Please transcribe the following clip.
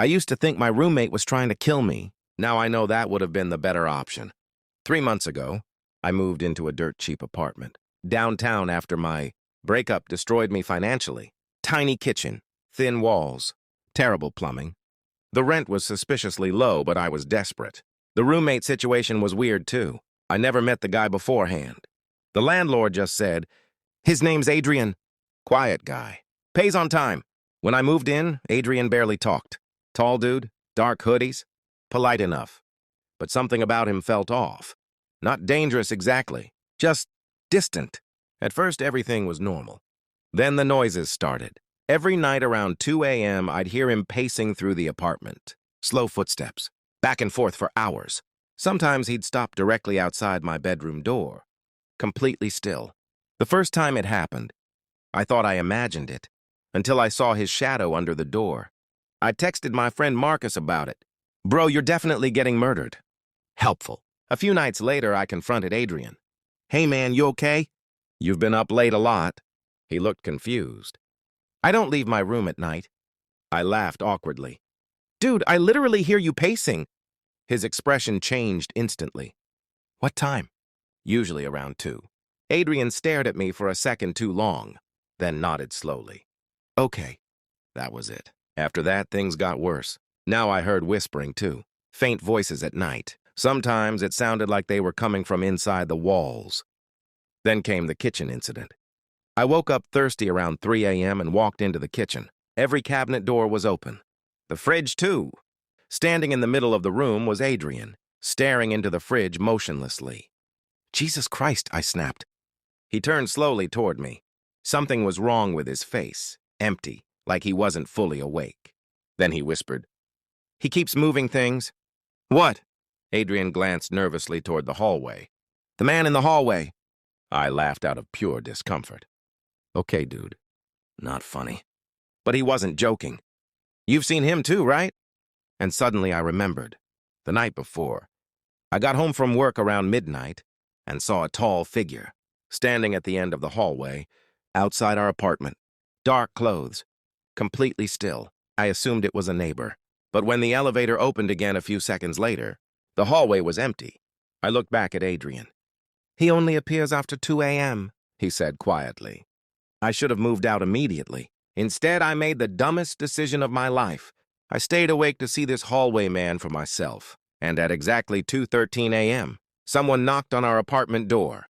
I used to think my roommate was trying to kill me. Now I know that would have been the better option. 3 months ago, I moved into a dirt-cheap apartment. Downtown after my breakup destroyed me financially. Tiny kitchen, thin walls, terrible plumbing. The rent was suspiciously low, but I was desperate. The roommate situation was weird, too. I never met the guy beforehand. The landlord just said, "His name's Adrian." Quiet guy. Pays on time. When I moved in, Adrian barely talked. Tall dude, dark hoodies, polite enough. But something about him felt off. Not dangerous exactly, just distant. At first, everything was normal. Then the noises started. Every night around 2 a.m., I'd hear him pacing through the apartment. Slow footsteps, back and forth for hours. Sometimes he'd stop directly outside my bedroom door, completely still. The first time it happened, I thought I imagined it, until I saw his shadow under the door. I texted my friend Marcus about it. "Bro, you're definitely getting murdered." Helpful. A few nights later, I confronted Adrian. "Hey man, you okay? You've been up late a lot." He looked confused. "I don't leave my room at night." I laughed awkwardly. "Dude, I literally hear you pacing." His expression changed instantly. "What time?" "Usually around 2. Adrian stared at me for a second too long, then nodded slowly. "Okay." That was it. After that, things got worse. Now I heard whispering, too. Faint voices at night. Sometimes it sounded like they were coming from inside the walls. Then came the kitchen incident. I woke up thirsty around 3 a.m. and walked into the kitchen. Every cabinet door was open. The fridge, too. Standing in the middle of the room was Adrian, staring into the fridge motionlessly. "Jesus Christ," I snapped. He turned slowly toward me. Something was wrong with his face, empty, like he wasn't fully awake. Then he whispered, "He keeps moving things." "What?" Adrian glanced nervously toward the hallway. "The man in the hallway." I laughed out of pure discomfort. "Okay, dude. Not funny." But he wasn't joking. "You've seen him too, right?" And suddenly I remembered. The night before, I got home from work around midnight and saw a tall figure standing at the end of the hallway outside our apartment. Dark clothes, completely still. I assumed it was a neighbor. But when the elevator opened again a few seconds later, the hallway was empty. I looked back at Adrian. "He only appears after 2 a.m., he said quietly. I should have moved out immediately. Instead, I made the dumbest decision of my life. I stayed awake to see this hallway man for myself. And at exactly 2:13 a.m., someone knocked on our apartment door.